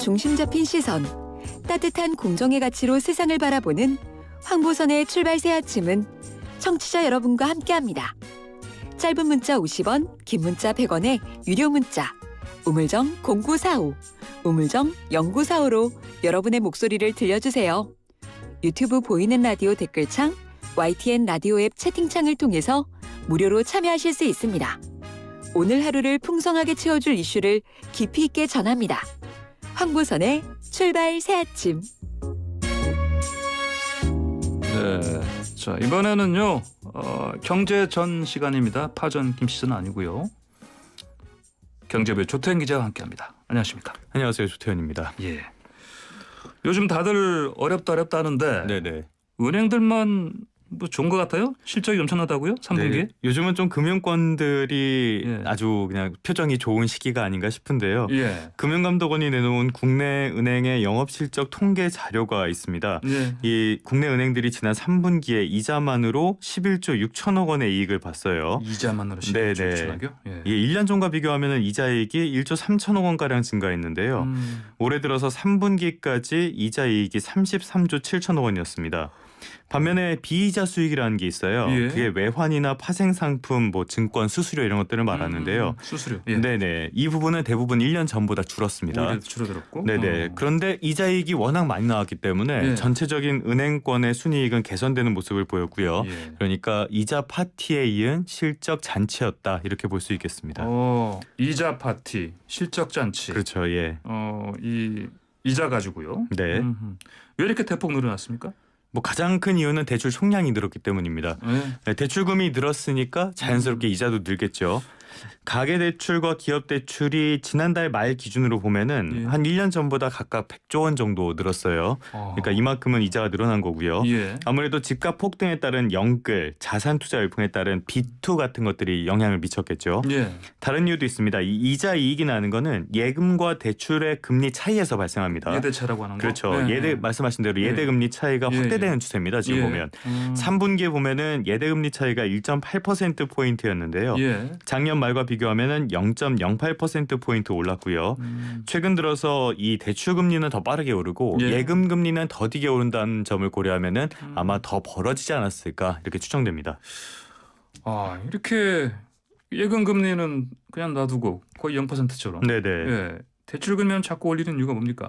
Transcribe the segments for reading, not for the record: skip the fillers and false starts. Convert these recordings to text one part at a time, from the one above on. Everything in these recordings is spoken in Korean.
중심 잡힌 시선, 따뜻한 공정의 가치로 세상을 바라보는 황보선의 출발 새 아침은 청취자 여러분과 함께합니다. 짧은 문자 50원, 긴 문자 100원의 유료 문자 우물정 0945, 우물정 0945로 여러분의 목소리를 들려주세요. 유튜브 보이는 라디오 댓글창, YTN 라디오 앱 채팅창을 통해서 무료로 참여하실 수 있습니다. 오늘 하루를 풍성하게 채워줄 이슈를 깊이 있게 전합니다. 황보선의 출발 새 아침. 네, 자 이번에는요 경제 전 시간입니다. 파전 김씨는 아니고요. 경제부 조태현 기자와 함께합니다. 안녕하십니까? 안녕하세요, 조태현입니다. 예. 요즘 다들 어렵다 하는데 네네. 은행들만 뭐 좋은 것 같아요? 실적이 엄청나다고요? 3분기에? 네, 요즘은 좀 금융권들이 예. 아주 그냥 표정이 좋은 시기가 아닌가 싶은데요. 예. 금융감독원이 내놓은 국내 은행의 영업실적 통계 자료가 있습니다. 예. 이 국내 은행들이 지난 3분기에 이자만으로 11조 6천억 원의 이익을 봤어요. 이자만으로 네네. 10%요? 예. 이 1년 전과 비교하면 이자이익이 1조 3천억 원가량 증가했는데요. 올해 들어서 3분기까지 이자이익이 33조 7천억 원이었습니다. 반면에 비이자 수익이라는 게 있어요. 예. 그게 외환이나 파생상품, 뭐 증권, 수수료 이런 것들을 말하는데요. 수수료. 예. 네네. 이 부분은 대부분 1년 전보다 줄었습니다. 오히려 줄어들었고. 네네. 그런데 이자이익이 워낙 많이 나왔기 때문에 예. 전체적인 은행권의 순이익은 개선되는 모습을 보였고요. 예. 그러니까 이자 파티에 이은 실적 잔치였다 이렇게 볼 수 있겠습니다. 이자 파티, 실적 잔치. 그렇죠. 예. 이 이자 가지고요. 네. 왜 이렇게 대폭 늘어났습니까? 뭐 가장 큰 이유는 대출 총량이 늘었기 때문입니다. 예. 네, 대출금이 늘었으니까 자연스럽게 이자도 늘겠죠. 가계대출과 기업대출이 지난달 말 기준으로 보면은 예. 한 1년 전보다 각각 100조 원 정도 늘었어요. 그러니까 이만큼은 이자가 늘어난 거고요. 예. 아무래도 집값 폭등에 따른 영끌, 자산 투자 열풍에 따른 B2 같은 것들이 영향을 미쳤겠죠. 예. 다른 이유도 있습니다. 이 이자 이익이 나는 거는 예금과 대출의 금리 차이에서 발생합니다. 예대차라고 하는 거. 그렇죠. 네. 예대 말씀하신 대로 예. 예대금리 차이가 예, 확대되는 추세입니다. 지금 예. 보면 3분기에 보면은 예대금리 차이가 1.8% 포인트였는데요. 예. 작년 말과 비교하면은 0.08% 포인트 올랐고요. 최근 들어서 이 대출 금리는 더 빠르게 오르고 예. 예금 금리는 더디게 오른다는 점을 고려하면은 아마 더 벌어지지 않았을까 이렇게 추정됩니다. 이렇게 예금 금리는 그냥 놔두고 거의 0%처럼. 네네. 예. 대출 금리는 자꾸 올리는 이유가 뭡니까?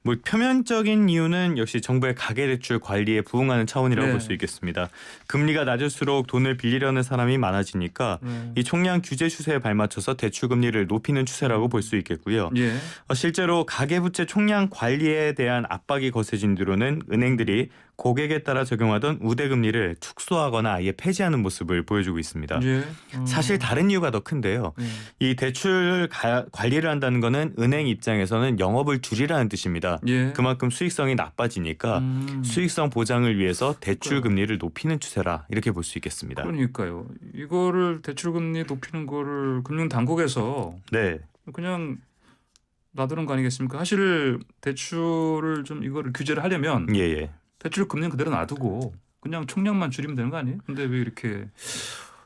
뭐 표면적인 이유는 역시 정부의 가계대출 관리에 부응하는 차원이라고 네. 볼 수 있겠습니다. 금리가 낮을수록 돈을 빌리려는 사람이 많아지니까 이 총량 규제 추세에 발맞춰서 대출 금리를 높이는 추세라고 볼 수 있겠고요. 예. 실제로 가계부채 총량 관리에 대한 압박이 거세진 뒤로는 은행들이 고객에 따라 적용하던 우대금리를 축소하거나 아예 폐지하는 모습을 보여주고 있습니다. 예. 사실 다른 이유가 더 큰데요. 이 대출 관리를 한다는 거는 은행 입장에서는 영업을 줄이라는 뜻입니다. 예. 그만큼 수익성이 나빠지니까 수익성 보장을 위해서 대출 금리를 높이는 추세라 이렇게 볼 수 있겠습니다. 그러니까요. 이거를 대출 금리 높이는 거를 금융 당국에서 네. 그냥 놔두는 거 아니겠습니까? 사실 대출을 좀 이거를 규제를 하려면 예. 대출 금리는 그대로 놔두고 그냥 총량만 줄이면 되는 거 아니에요? 근데 왜 이렇게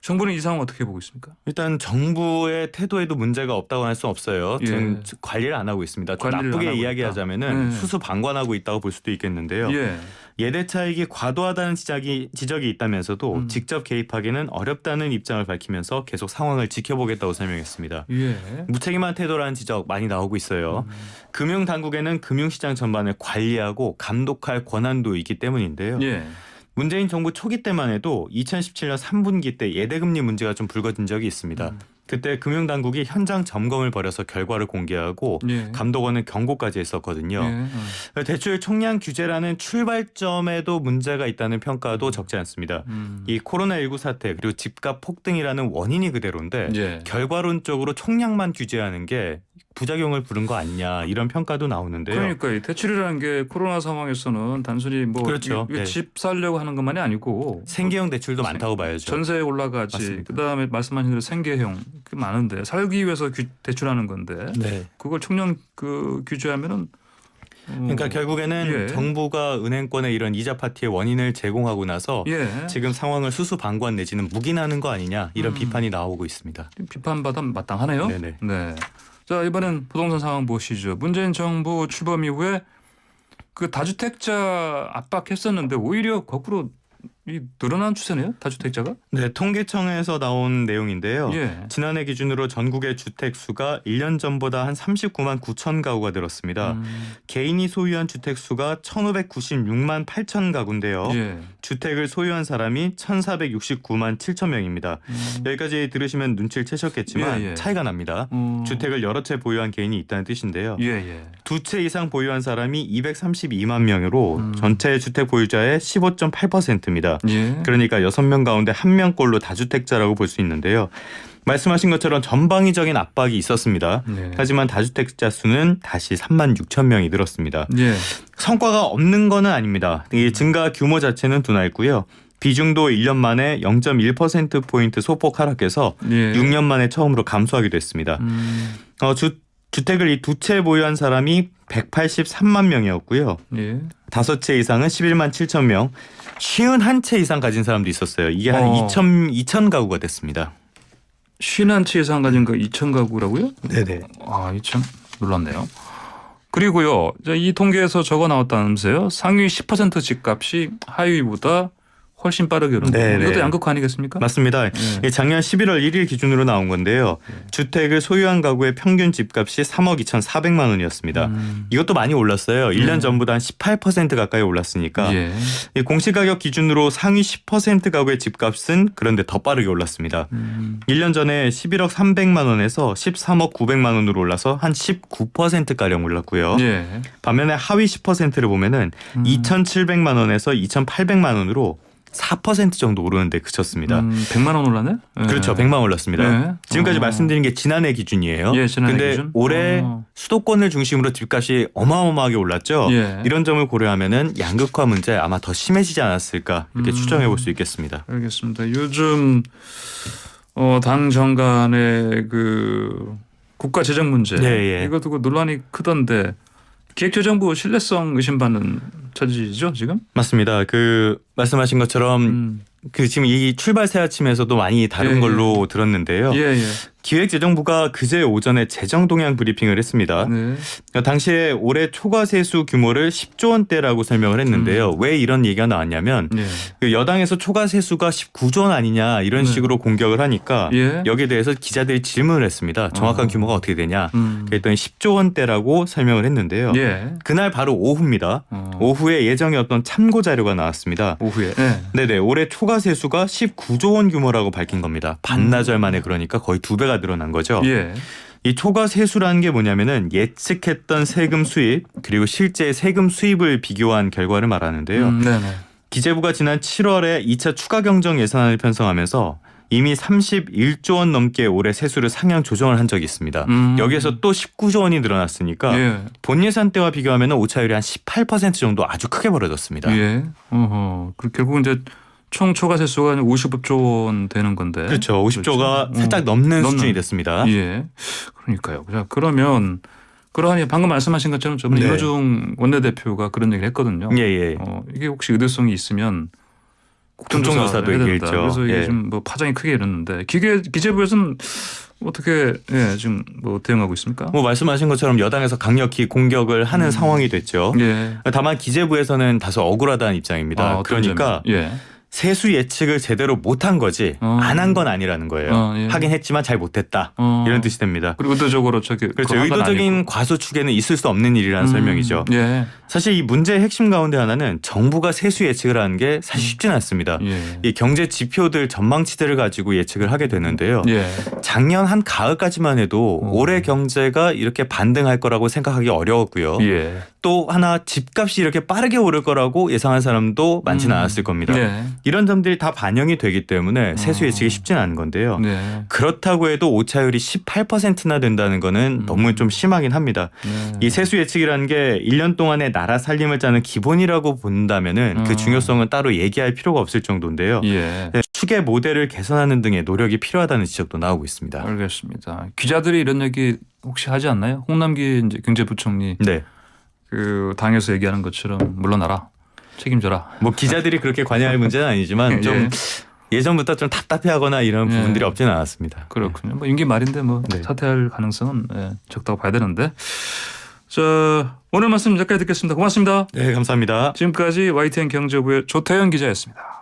정부는 이 상황 어떻게 보고 있습니까? 일단 정부의 태도에도 문제가 없다고 할 수 없어요. 예. 지금 관리를 안 하고 있습니다. 좀 관리를 안 나쁘게 하고 이야기하자면은 있다. 수수방관하고 있다고 볼 수도 있겠는데요. 예. 예대 차익이 과도하다는 지적이 있다면서도 직접 개입하기는 어렵다는 입장을 밝히면서 계속 상황을 지켜보겠다고 설명했습니다. 예. 무책임한 태도라는 지적 많이 나오고 있어요. 금융당국에는 금융시장 전반을 관리하고 감독할 권한도 있기 때문인데요. 예. 문재인 정부 초기 때만 해도 2017년 3분기 때 예대금리 문제가 좀 불거진 적이 있습니다. 그때 금융당국이 현장 점검을 벌여서 결과를 공개하고 예. 감독원은 경고까지 했었거든요. 예. 대출 총량 규제라는 출발점에도 문제가 있다는 평가도 적지 않습니다. 이 코로나19 사태 그리고 집값 폭등이라는 원인이 그대로인데 예. 결과론적으로 총량만 규제하는 게 부작용을 부른 거 아니냐 이런 평가도 나오는데요. 그러니까 이 대출이라는 게 코로나 상황에서는 단순히 뭐 그렇죠. 네. 집 살려고 하는 것만이 아니고 생계형 대출도 많다고 봐야죠. 전세 올라가지. 맞습니다. 그다음에 말씀하신 대로 생계형 많은데 살기 위해서 대출하는 건데 네. 그걸 총량 규제하면은 그러니까 결국에는 예. 정부가 은행권에 이런 이자 파티의 원인을 제공하고 나서 예. 지금 상황을 수수방관 내지는 묵인하는 거 아니냐 이런 비판이 나오고 있습니다. 비판받아 마땅하네요. 네네. 네. 자, 이번엔 부동산 상황 보시죠. 문재인 정부 출범 이후에 그 다주택자 압박했었는데 오히려 거꾸로 늘어난 추세네요. 다주택자가? 네, 통계청에서 나온 내용인데요. 예. 지난해 기준으로 전국의 주택 수가 1년 전보다 한 39만 9천 가구가 늘었습니다. 개인이 소유한 주택 수가 1,596만 8천 가구인데요. 예. 주택을 소유한 사람이 1,469만 7천 명입니다. 여기까지 들으시면 눈치를 채셨겠지만 예, 예. 차이가 납니다. 주택을 여러 채 보유한 개인이 있다는 뜻인데요. 예, 예. 두 채 이상 보유한 사람이 232만 명으로 전체 주택 보유자의 15.8%입니다. 예. 그러니까 6명 가운데 1명꼴로 다주택자라고 볼 수 있는데요. 말씀하신 것처럼 전방위적인 압박이 있었습니다. 네. 하지만 다주택자 수는 다시 3만 6천 명이 늘었습니다. 예. 성과가 없는 건 아닙니다. 이 증가 규모 자체는 둔화했고요. 비중도 1년 만에 0.1%포인트 소폭 하락해서 예. 6년 만에 처음으로 감소하기도 했습니다. 주택을 이 두 채 보유한 사람이 183만 명이었고요. 예. 5채 이상은 11만 7천 명, 51채 이상 가진 사람도 있었어요. 이게 한 2천 가구가 됐습니다. 51채 이상 가진 거 2천 가구라고요? 네네. 아, 2천 놀랐네요. 그리고요, 이 통계에서 적어 나왔다면서요. 상위 10% 집값이 하위보다 훨씬 빠르게 오른 거. 네네. 이것도 양극화 아니겠습니까? 맞습니다. 이게 작년 11월 1일 기준으로 나온 건데요. 주택을 소유한 가구의 평균 집값이 3억 2,400만 원이었습니다. 이것도 많이 올랐어요. 1년 전보다 한 18% 가까이 올랐으니까. 예. 이 공시가격 기준으로 상위 10% 가구의 집값은 그런데 더 빠르게 올랐습니다. 1년 전에 11억 300만 원에서 13억 900만 원으로 올라서 한 19%가량 올랐고요. 예. 반면에 하위 10%를 보면은 2,700만 원에서 2,800만 원으로 4% 정도 오르는데 그쳤습니다. 100만 원 올랐네? 예. 그렇죠. 100만 원 올랐습니다. 네. 지금까지 말씀드린 게 지난해 기준이에요. 예, 지난해 근데 기준? 올해 수도권을 중심으로 집값이 어마어마하게 올랐죠. 예. 이런 점을 고려하면은 양극화 문제 아마 더 심해지지 않았을까 이렇게 추정해 볼 수 있겠습니다. 알겠습니다. 요즘 당 정간의 그 국가 재정 문제 네, 예. 이거 두고 논란이 크던데 기획재정부 신뢰성 의심받는 처지죠 지금? 맞습니다. 그 말씀하신 것처럼 그 지금 이 출발 새 아침에서도 많이 다룬 예, 걸로 들었는데요. 예, 예. 기획재정부가 그제 오전에 재정 동향 브리핑을 했습니다. 네. 당시에 올해 초과 세수 규모를 10조 원대라고 설명을 했는데요. 왜 이런 얘기가 나왔냐면 예. 그 여당에서 초과 세수가 19조 원 아니냐 이런 네. 식으로 공격을 하니까 예. 여기에 대해서 기자들이 질문을 했습니다. 정확한 규모가 어떻게 되냐. 그랬더니 10조 원대라고 설명을 했는데요. 예. 그날 바로 오후입니다. 오후에 예정의 어떤 참고 자료가 나왔습니다. 오후에. 예. 네네. 올해 초과 세수가 19조 원 규모라고 밝힌 겁니다. 반나절 만에 그러니까 거의 2배가 늘어난 거죠. 예. 이 초과 세수라는 게 뭐냐면은 예측했던 세금 수입 그리고 실제 세금 수입을 비교한 결과를 말하는데요. 네네. 기재부가 지난 7월에 2차 추가 경정 예산안을 편성하면서 이미 31조 원 넘게 올해 세수를 상향 조정을 한 적이 있습니다. 여기에서 또 19조 원이 늘어났으니까 예. 본 예산 때와 비교하면 오차율이 한 18% 정도 아주 크게 벌어졌습니다. 예. 그 결국 이제 총 초과 세수가 55조 원 되는 건데. 그렇죠. 50조가 그렇죠? 살짝 넘는 수준이 됐습니다. 예. 그러니까요. 자, 그러면 그러하니 방금 말씀하신 것처럼 저번에 네. 이호중 원내대표가 그런 얘기를 했거든요. 예, 예. 이게 혹시 의도성이 있으면 국정조사도 해야 된다. 얘기했죠. 그래서 이게 예. 좀 뭐 파장이 크게 일었는데 기재부에서는 어떻게 지금 뭐 대응하고 있습니까? 뭐 말씀하신 것처럼 여당에서 강력히 공격을 하는 상황이 됐죠. 예. 다만 기재부에서는 다소 억울하다는 입장입니다. 어떤 그러니까 점이? 예. 세수 예측을 제대로 못한 거지 안 한 건 아니라는 거예요. 예. 하긴 했지만 잘 못했다 이런 뜻이 됩니다. 그리고 의도적으로 그거 그렇죠. 한건 의도적인 아니고. 과소축에는 있을 수 없는 일이라는 설명이죠. 예. 사실 이 문제의 핵심 가운데 하나는 정부가 세수 예측을 하는 게 사실 쉽지는 않습니다. 예. 이 경제 지표들 전망치들을 가지고 예측을 하게 되는데요. 예. 작년 한 가을까지만 해도 올해 경제가 이렇게 반등할 거라고 생각하기 어려웠고요. 예. 또 하나 집값이 이렇게 빠르게 오를 거라고 예상한 사람도 많지는 않았을 겁니다. 예. 이런 점들이 다 반영이 되기 때문에 세수 예측이 쉽지는 않은 건데요. 네. 그렇다고 해도 오차율이 18%나 된다는 거는 너무 좀 심하긴 합니다. 네. 이 세수 예측이라는 게 1년 동안의 나라 살림을 짜는 기본이라고 본다면은 그 중요성은 따로 얘기할 필요가 없을 정도인데요. 예. 추계 모델을 개선하는 등의 노력이 필요하다는 지적도 나오고 있습니다. 알겠습니다. 기자들이 이런 얘기 혹시 하지 않나요? 홍남기 이제 경제부총리 네. 그 당에서 얘기하는 것처럼 물러나라, 책임져라. 뭐 기자들이 그렇게 관여할 문제는 아니지만 좀 예. 예전부터 좀 답답해하거나 이런 예. 부분들이 없지는 않았습니다. 그렇군요. 뭐 임기 말인데 뭐 네. 사퇴할 가능성은 적다고 봐야 되는데. 자, 오늘 말씀 여기까지 듣겠습니다. 고맙습니다. 네, 감사합니다. 지금까지 YTN 경제부의 조태현 기자였습니다.